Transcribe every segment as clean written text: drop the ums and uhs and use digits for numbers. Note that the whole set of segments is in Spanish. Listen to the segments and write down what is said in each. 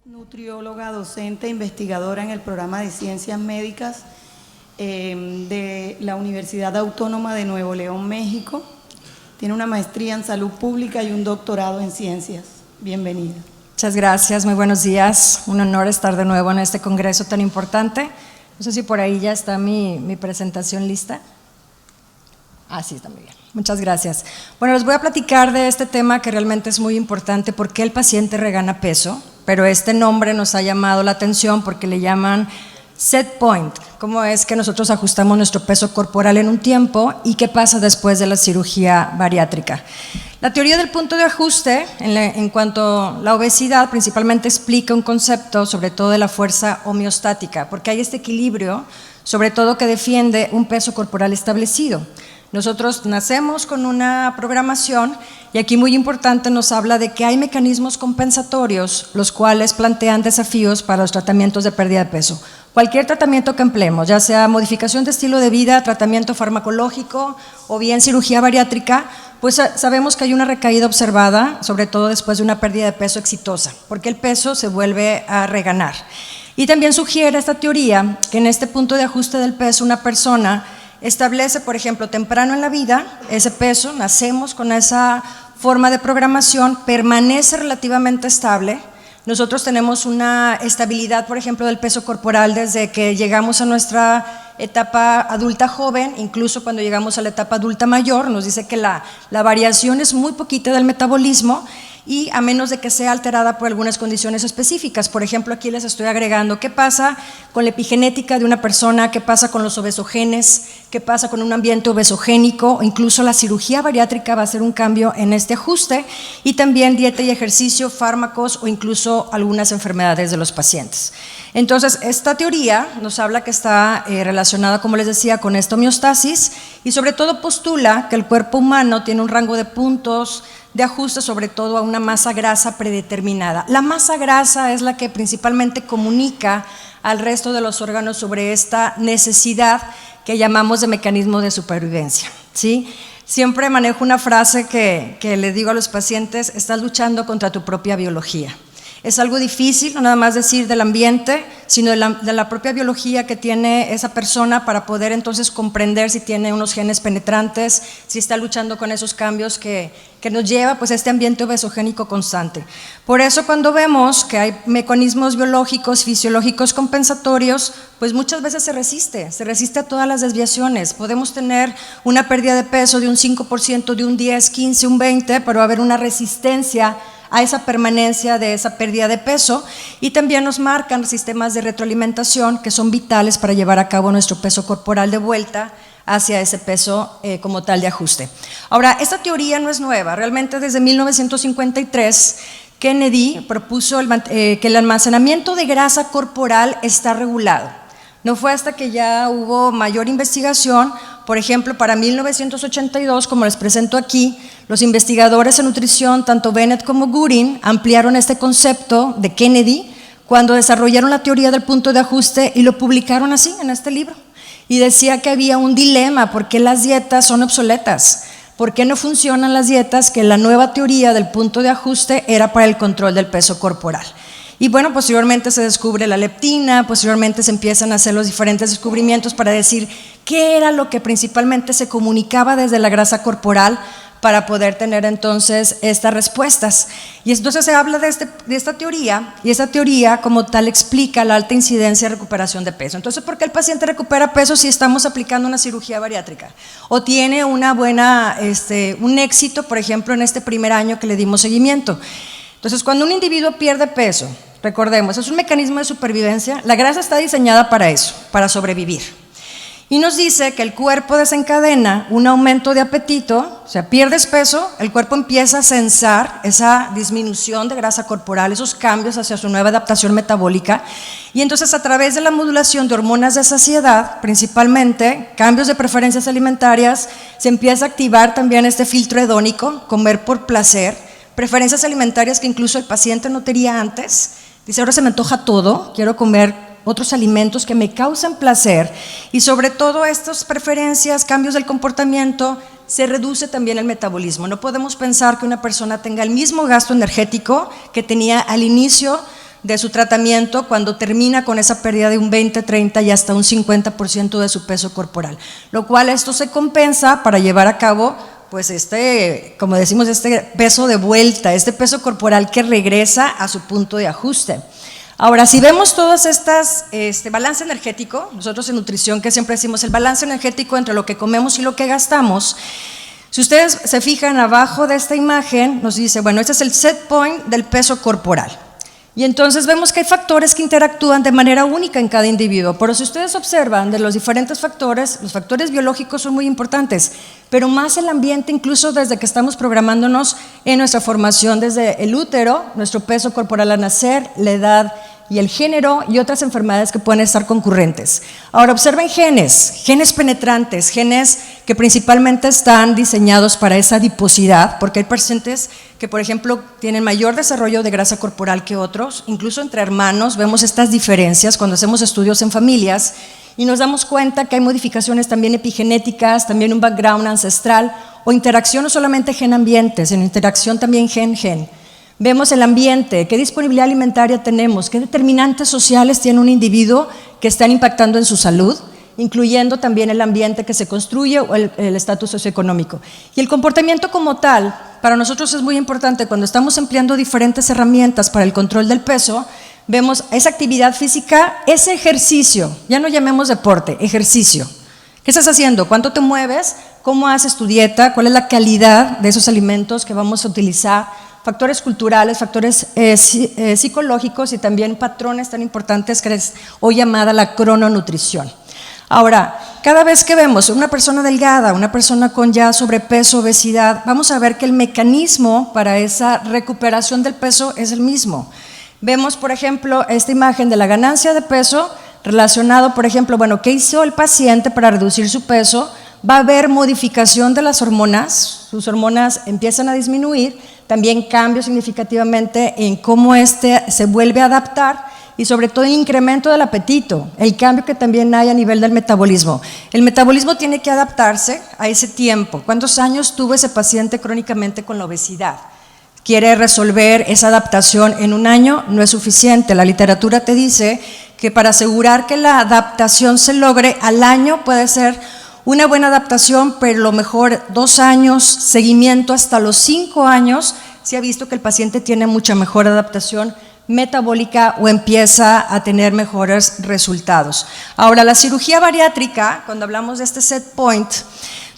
Nutrióloga, docente, investigadora en el programa de Ciencias Médicas de la Universidad Autónoma de Nuevo León, México. Tiene una maestría en salud pública y un doctorado en ciencias. Bienvenida. Muchas gracias, muy buenos días. Un honor estar de nuevo en este congreso tan importante. No sé si por ahí ya está mi presentación lista. Sí, está muy bien. Muchas gracias. Bueno, les voy a platicar de este tema que realmente es muy importante, por qué el paciente regana peso, pero este nombre nos ha llamado la atención porque le llaman set point, cómo es que nosotros ajustamos nuestro peso corporal en un tiempo y qué pasa después de la cirugía bariátrica. La teoría del punto de ajuste, en cuanto a la obesidad, principalmente explica un concepto, sobre todo de la fuerza homeostática, porque hay este equilibrio, sobre todo que defiende un peso corporal establecido. Nosotros nacemos con una programación y aquí muy importante nos habla de que hay mecanismos compensatorios los cuales plantean desafíos para los tratamientos de pérdida de peso. Cualquier tratamiento que empleemos, ya sea modificación de estilo de vida, tratamiento farmacológico o bien cirugía bariátrica, pues sabemos que hay una recaída observada, sobre todo después de una pérdida de peso exitosa, porque el peso se vuelve a reganar. Y también sugiere esta teoría que en este punto de ajuste del peso una persona establece, por ejemplo, temprano en la vida, ese peso, nacemos con esa forma de programación, permanece relativamente estable. Nosotros tenemos una estabilidad, por ejemplo, del peso corporal desde que llegamos a nuestra etapa adulta joven, incluso cuando llegamos a la etapa adulta mayor, nos dice que la variación es muy poquita del metabolismo y a menos de que sea alterada por algunas condiciones específicas. Por ejemplo, aquí les estoy agregando qué pasa con la epigenética de una persona, qué pasa con los obesogenes, qué pasa con un ambiente obesogénico, o incluso la cirugía bariátrica va a hacer un cambio en este ajuste, y también dieta y ejercicio, fármacos o incluso algunas enfermedades de los pacientes. Entonces, esta teoría nos habla que está relacionada, como les decía, con esta homeostasis y sobre todo postula que el cuerpo humano tiene un rango de puntos de ajuste, sobre todo a una masa grasa predeterminada. La masa grasa es la que principalmente comunica al resto de los órganos sobre esta necesidad que llamamos de mecanismo de supervivencia, ¿sí? Siempre manejo una frase que le digo a los pacientes: estás luchando contra tu propia biología. Es algo difícil, no nada más decir del ambiente, sino de la propia biología que tiene esa persona para poder entonces comprender si tiene unos genes penetrantes, si está luchando con esos cambios que nos lleva pues a este ambiente obesogénico constante. Por eso cuando vemos que hay mecanismos biológicos, fisiológicos compensatorios, pues muchas veces se resiste a todas las desviaciones. Podemos tener una pérdida de peso de un 5%, de un 10, 15, un 20, pero va a haber una resistencia a esa permanencia de esa pérdida de peso, y también nos marcan sistemas de retroalimentación que son vitales para llevar a cabo nuestro peso corporal de vuelta hacia ese peso como tal de ajuste. Ahora, esta teoría no es nueva, realmente desde 1953 Kennedy propuso que el almacenamiento de grasa corporal está regulado. No fue hasta que ya hubo mayor investigación. Por ejemplo, para 1982, como les presento aquí, los investigadores en nutrición, tanto Bennett como Gurin, ampliaron este concepto de Kennedy cuando desarrollaron la teoría del punto de ajuste y lo publicaron así en este libro. Y decía que había un dilema: ¿por qué las dietas son obsoletas? ¿Por qué no funcionan las dietas? Que la nueva teoría del punto de ajuste era para el control del peso corporal. Y bueno, posteriormente se descubre la leptina, posteriormente se empiezan a hacer los diferentes descubrimientos para decir qué era lo que principalmente se comunicaba desde la grasa corporal para poder tener entonces estas respuestas. Y entonces se habla de esta teoría, y esta teoría como tal explica la alta incidencia de recuperación de peso. Entonces, ¿por qué el paciente recupera peso si estamos aplicando una cirugía bariátrica? O tiene un éxito, por ejemplo, en este primer año que le dimos seguimiento. Entonces, cuando un individuo pierde peso, recordemos, es un mecanismo de supervivencia. La grasa está diseñada para eso, para sobrevivir. Y nos dice que el cuerpo desencadena un aumento de apetito, o sea, pierdes peso, el cuerpo empieza a sensar esa disminución de grasa corporal, esos cambios hacia su nueva adaptación metabólica, y entonces a través de la modulación de hormonas de saciedad, principalmente cambios de preferencias alimentarias, se empieza a activar también este filtro hedónico, comer por placer, preferencias alimentarias que incluso el paciente no tenía antes. Dice: ahora se me antoja todo, quiero comer otros alimentos que me causan placer, y sobre todo estas preferencias, cambios del comportamiento, se reduce también el metabolismo. No podemos pensar que una persona tenga el mismo gasto energético que tenía al inicio de su tratamiento cuando termina con esa pérdida de un 20, 30 y hasta un 50% de su peso corporal, lo cual esto se compensa para llevar a cabo pues como decimos, este peso de vuelta, este peso corporal que regresa a su punto de ajuste. Ahora, si vemos todas estas, balance energético, nosotros en nutrición que siempre decimos el balance energético entre lo que comemos y lo que gastamos, si ustedes se fijan abajo de esta imagen, nos dice, bueno, este es el set point del peso corporal. Y entonces vemos que hay factores que interactúan de manera única en cada individuo. Pero si ustedes observan de los diferentes factores, los factores biológicos son muy importantes, pero más el ambiente, incluso desde que estamos programándonos en nuestra formación, desde el útero, nuestro peso corporal al nacer, la edad y el género y otras enfermedades que pueden estar concurrentes. Ahora observen genes penetrantes, genes que principalmente están diseñados para esa adiposidad, porque hay pacientes que, por ejemplo, tienen mayor desarrollo de grasa corporal que otros, incluso entre hermanos vemos estas diferencias cuando hacemos estudios en familias y nos damos cuenta que hay modificaciones también epigenéticas, también un background ancestral o interacción no solamente gen-ambiente, sino interacción también gen-gen. Vemos el ambiente, qué disponibilidad alimentaria tenemos, qué determinantes sociales tiene un individuo que están impactando en su salud, incluyendo también el ambiente que se construye o el estatus socioeconómico. Y el comportamiento como tal, para nosotros es muy importante cuando estamos empleando diferentes herramientas para el control del peso, vemos esa actividad física, ese ejercicio, ya no llamemos deporte, ejercicio. ¿Qué estás haciendo? ¿Cuánto te mueves? ¿Cómo haces tu dieta? ¿Cuál es la calidad de esos alimentos que vamos a utilizar? Factores culturales, factores psicológicos y también patrones tan importantes que es hoy llamada la crononutrición. Ahora, cada vez que vemos una persona delgada, una persona con ya sobrepeso, obesidad, vamos a ver que el mecanismo para esa recuperación del peso es el mismo. Vemos, por ejemplo, esta imagen de la ganancia de peso relacionado, por ejemplo, bueno, ¿qué hizo el paciente para reducir su peso? Va a haber modificación de las hormonas, sus hormonas empiezan a disminuir, también cambio significativamente en cómo se vuelve a adaptar y sobre todo el incremento del apetito, el cambio que también hay a nivel del metabolismo. El metabolismo tiene que adaptarse a ese tiempo. ¿Cuántos años tuvo ese paciente crónicamente con la obesidad? Quiere resolver esa adaptación en un año, no es suficiente. La literatura te dice que para asegurar que la adaptación se logre al año puede ser una buena adaptación, pero lo mejor 2 años, seguimiento hasta los 5 años, se ha visto que el paciente tiene mucha mejor adaptación metabólica o empieza a tener mejores resultados. Ahora, la cirugía bariátrica, cuando hablamos de este set point,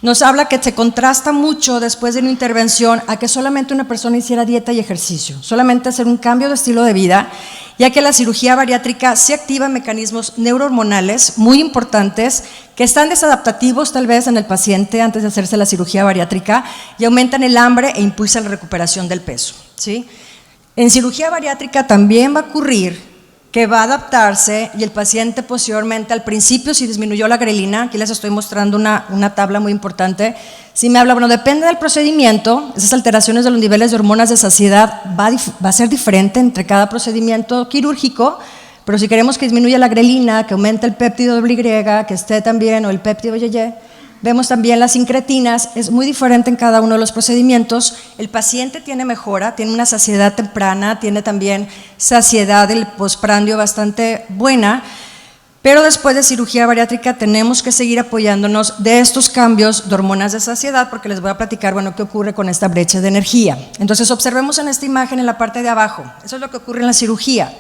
nos habla que se contrasta mucho después de una intervención a que solamente una persona hiciera dieta y ejercicio, solamente hacer un cambio de estilo de vida, ya que la cirugía bariátrica se activa en mecanismos neurohormonales muy importantes que están desadaptativos tal vez en el paciente antes de hacerse la cirugía bariátrica y aumentan el hambre e impulsan la recuperación del peso, ¿sí? En cirugía bariátrica también va a ocurrir que va a adaptarse y el paciente posteriormente, al principio si disminuyó la grelina, aquí les estoy mostrando una tabla muy importante, si me habla, bueno, depende del procedimiento, esas alteraciones de los niveles de hormonas de saciedad va a ser diferente entre cada procedimiento quirúrgico, pero si queremos que disminuya la grelina, que aumente el péptido Y, que esté también, o el péptido YY, vemos también las incretinas, es muy diferente en cada uno de los procedimientos. El paciente tiene mejora, tiene una saciedad temprana, tiene también saciedad del postprandio bastante buena, pero después de cirugía bariátrica tenemos que seguir apoyándonos de estos cambios de hormonas de saciedad porque les voy a platicar, bueno, qué ocurre con esta brecha de energía. Entonces observemos en esta imagen en la parte de abajo, eso es lo que ocurre en la cirugía.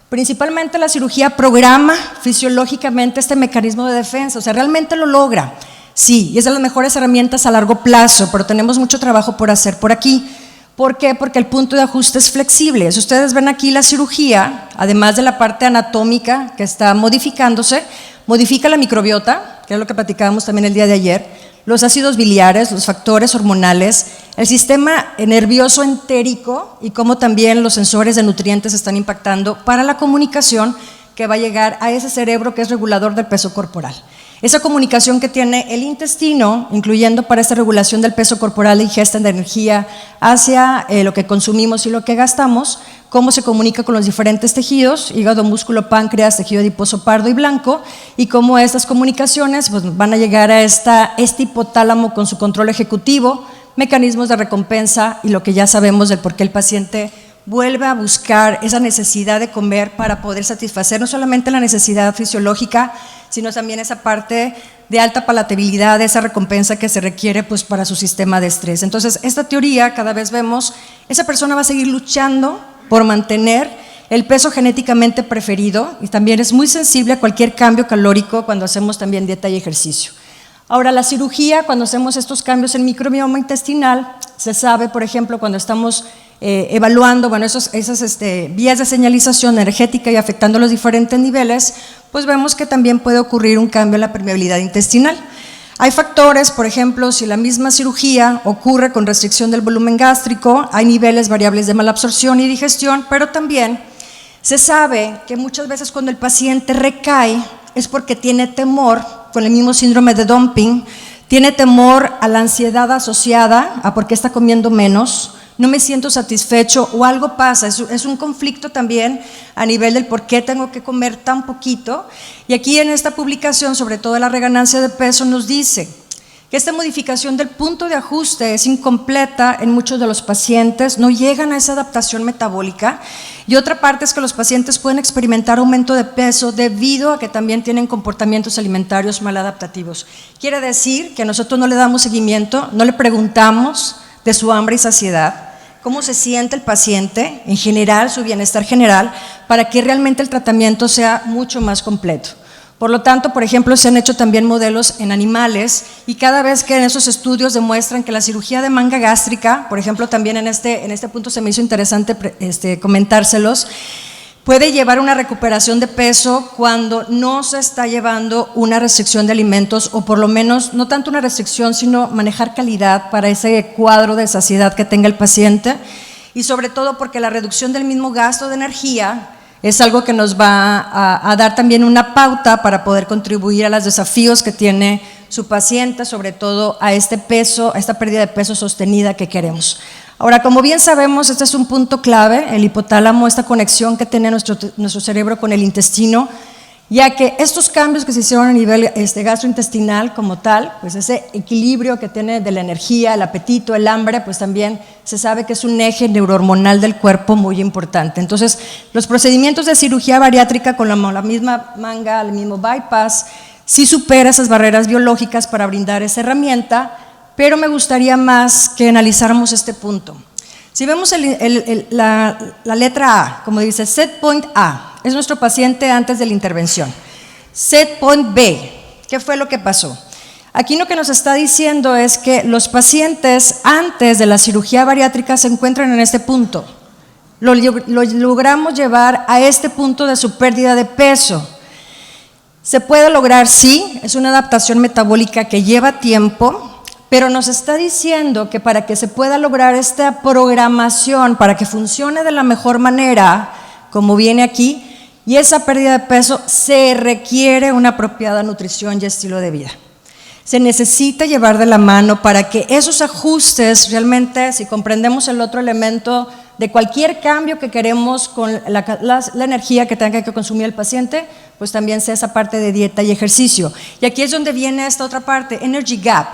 Principalmente la cirugía programa fisiológicamente este mecanismo de defensa, o sea, realmente lo logra. Sí, y es de las mejores herramientas a largo plazo, pero tenemos mucho trabajo por hacer por aquí. ¿Por qué? Porque el punto de ajuste es flexible. Si ustedes ven aquí la cirugía, además de la parte anatómica que está modificándose, modifica la microbiota, que es lo que platicábamos también el día de ayer, los ácidos biliares, los factores hormonales, el sistema nervioso entérico y cómo también los sensores de nutrientes están impactando para la comunicación que va a llegar a ese cerebro que es regulador del peso corporal. Esa comunicación que tiene el intestino, incluyendo para esta regulación del peso corporal e ingesta de energía hacia lo que consumimos y lo que gastamos, cómo se comunica con los diferentes tejidos, hígado, músculo, páncreas, tejido adiposo pardo y blanco, y cómo estas comunicaciones pues, van a llegar a este hipotálamo con su control ejecutivo, mecanismos de recompensa y lo que ya sabemos del por qué el paciente vuelve a buscar esa necesidad de comer para poder satisfacer no solamente la necesidad fisiológica, sino también esa parte de alta palatabilidad, esa recompensa que se requiere pues, para su sistema de estrés. Entonces, esta teoría, cada vez vemos, esa persona va a seguir luchando por mantener el peso genéticamente preferido y también es muy sensible a cualquier cambio calórico cuando hacemos también dieta y ejercicio. Ahora, la cirugía, cuando hacemos estos cambios en microbioma intestinal, se sabe, por ejemplo, cuando estamos evaluando esas vías de señalización energética y afectando los diferentes niveles, pues vemos que también puede ocurrir un cambio en la permeabilidad intestinal. Hay factores, por ejemplo, si la misma cirugía ocurre con restricción del volumen gástrico, hay niveles variables de malabsorción y digestión, pero también se sabe que muchas veces cuando el paciente recae es porque tiene temor, con el mismo síndrome de dumping, tiene temor a la ansiedad asociada a por qué está comiendo menos, no me siento satisfecho o algo pasa, es un conflicto también a nivel del por qué tengo que comer tan poquito. Y aquí en esta publicación, sobre todo la reganancia de peso, nos dice que esta modificación del punto de ajuste es incompleta en muchos de los pacientes, no llegan a esa adaptación metabólica. Y otra parte es que los pacientes pueden experimentar aumento de peso debido a que también tienen comportamientos alimentarios maladaptativos. Quiere decir que nosotros no le damos seguimiento, no le preguntamos de su hambre y saciedad, cómo se siente el paciente en general, su bienestar general, para que realmente el tratamiento sea mucho más completo. Por lo tanto, por ejemplo, se han hecho también modelos en animales y cada vez que en esos estudios demuestran que la cirugía de manga gástrica, por ejemplo, también en este punto se me hizo interesante comentárselos, puede llevar una recuperación de peso cuando no se está llevando una restricción de alimentos o por lo menos, no tanto una restricción, sino manejar calidad para ese cuadro de saciedad que tenga el paciente y sobre todo porque la reducción del mismo gasto de energía es algo que nos va a dar también una pauta para poder contribuir a los desafíos que tiene su paciente, sobre todo a este peso, a esta pérdida de peso sostenida que queremos. Ahora, como bien sabemos, este es un punto clave, el hipotálamo, esta conexión que tiene nuestro cerebro con el intestino, ya que estos cambios que se hicieron a nivel gastrointestinal como tal, pues ese equilibrio que tiene de la energía, el apetito, el hambre, pues también se sabe que es un eje neurohormonal del cuerpo muy importante. Entonces, los procedimientos de cirugía bariátrica con la misma manga, el mismo bypass, sí supera esas barreras biológicas para brindar esa herramienta, pero me gustaría más que analizáramos este punto. Si vemos la letra A, como dice, set point A, es nuestro paciente antes de la intervención. Set point B, ¿qué fue lo que pasó? Aquí lo que nos está diciendo es que los pacientes antes de la cirugía bariátrica se encuentran en este punto. Lo logramos llevar a este punto de su pérdida de peso. Se puede lograr, sí, es una adaptación metabólica que lleva tiempo, pero nos está diciendo que para que se pueda lograr esta programación, para que funcione de la mejor manera, como viene aquí, y esa pérdida de peso, se requiere una apropiada nutrición y estilo de vida. Se necesita llevar de la mano para que esos ajustes, realmente, si comprendemos el otro elemento de cualquier cambio que queremos con la energía que tenga que consumir el paciente, pues también sea esa parte de dieta y ejercicio. Y aquí es donde viene esta otra parte, energy gap.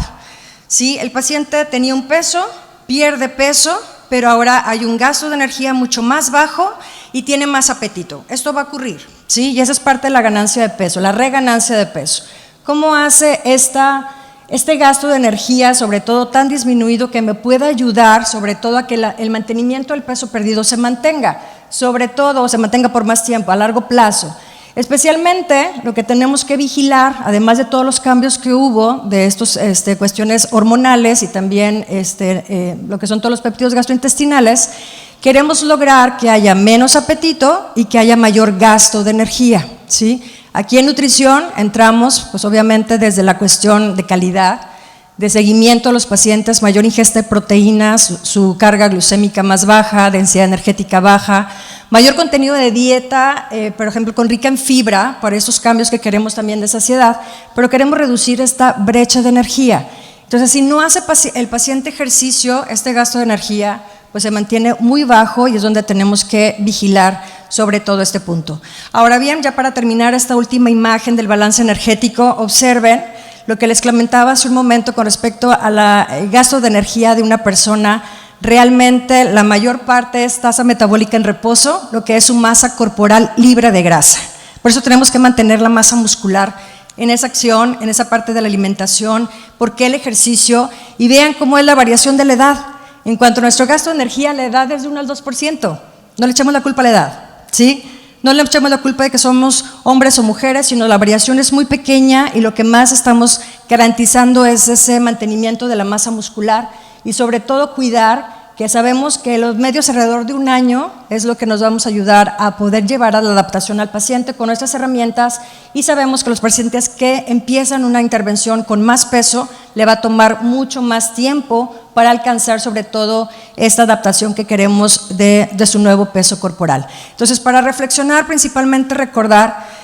¿Sí? El paciente tenía un peso, pierde peso, pero ahora hay un gasto de energía mucho más bajo y tiene más apetito. Esto va a ocurrir, ¿sí? Y esa es parte de la ganancia de peso, la reganancia de peso. ¿Cómo hace este gasto de energía, sobre todo tan disminuido, que me pueda ayudar, sobre todo a que el mantenimiento del peso perdido se mantenga, sobre todo se mantenga por más tiempo, a largo plazo? Especialmente lo que tenemos que vigilar, además de todos los cambios que hubo de estas cuestiones hormonales y también lo que son todos los péptidos gastrointestinales, queremos lograr que haya menos apetito y que haya mayor gasto de energía, ¿sí? Aquí en nutrición entramos, pues obviamente desde la cuestión de calidad, de seguimiento a los pacientes, mayor ingesta de proteínas, su carga glucémica más baja, densidad energética baja, mayor contenido de dieta, por ejemplo, con rica en fibra, para esos cambios que queremos también de saciedad, pero queremos reducir esta brecha de energía. Entonces, si no hace el paciente ejercicio, este gasto de energía pues se mantiene muy bajo y es donde tenemos que vigilar sobre todo este punto. Ahora bien, ya para terminar esta última imagen del balance energético, observen lo que les comentaba hace un momento con respecto al gasto de energía de una persona realmente la mayor parte es tasa metabólica en reposo, lo que es su masa corporal libre de grasa. Por eso tenemos que mantener la masa muscular en esa acción, en esa parte de la alimentación, porque el ejercicio, y vean cómo es la variación de la edad. En cuanto a nuestro gasto de energía, la edad es de 1 al 2%. No le echamos la culpa a la edad, ¿sí? No le echamos la culpa de que somos hombres o mujeres, sino la variación es muy pequeña y lo que más estamos garantizando es ese mantenimiento de la masa muscular y sobre todo cuidar que sabemos que los medios alrededor de 1 año es lo que nos vamos a ayudar a poder llevar a la adaptación al paciente con nuestras herramientas y sabemos que los pacientes que empiezan una intervención con más peso le va a tomar mucho más tiempo para alcanzar sobre todo esta adaptación que queremos de su nuevo peso corporal. Entonces, para reflexionar, principalmente recordar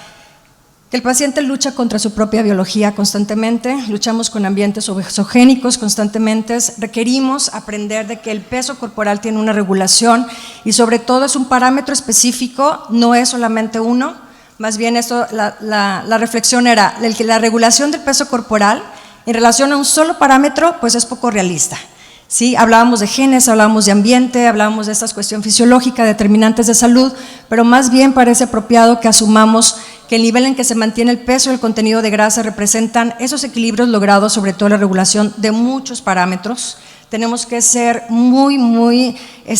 que el paciente lucha contra su propia biología constantemente, luchamos con ambientes obesogénicos constantemente, requerimos aprender de que el peso corporal tiene una regulación y sobre todo es un parámetro específico, no es solamente uno, más bien esto, la reflexión era que la regulación del peso corporal en relación a un solo parámetro pues es poco realista. Sí, hablábamos de genes, hablábamos de ambiente, hablábamos de esta cuestión fisiológica, determinantes de salud, pero más bien parece apropiado que asumamos que el nivel en que se mantiene el peso y el contenido de grasa representan esos equilibrios logrados, sobre todo la regulación de muchos parámetros. Tenemos que ser muy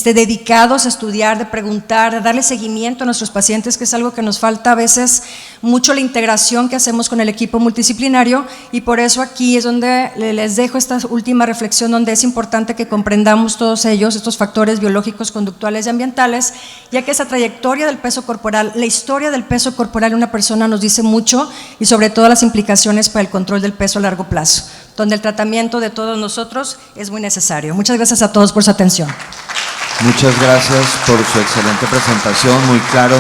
dedicados a estudiar, de preguntar, de darle seguimiento a nuestros pacientes, que es algo que nos falta a veces mucho la integración que hacemos con el equipo multidisciplinario y por eso aquí es donde les dejo esta última reflexión donde es importante que comprendamos todos ellos, estos factores biológicos, conductuales y ambientales, ya que esa trayectoria del peso corporal, la historia del peso corporal en una persona nos dice mucho y sobre todo las implicaciones para el control del peso a largo plazo, donde el tratamiento de todos nosotros es muy necesario. Muchas gracias a todos por su atención. Muchas gracias por su excelente presentación, muy claro.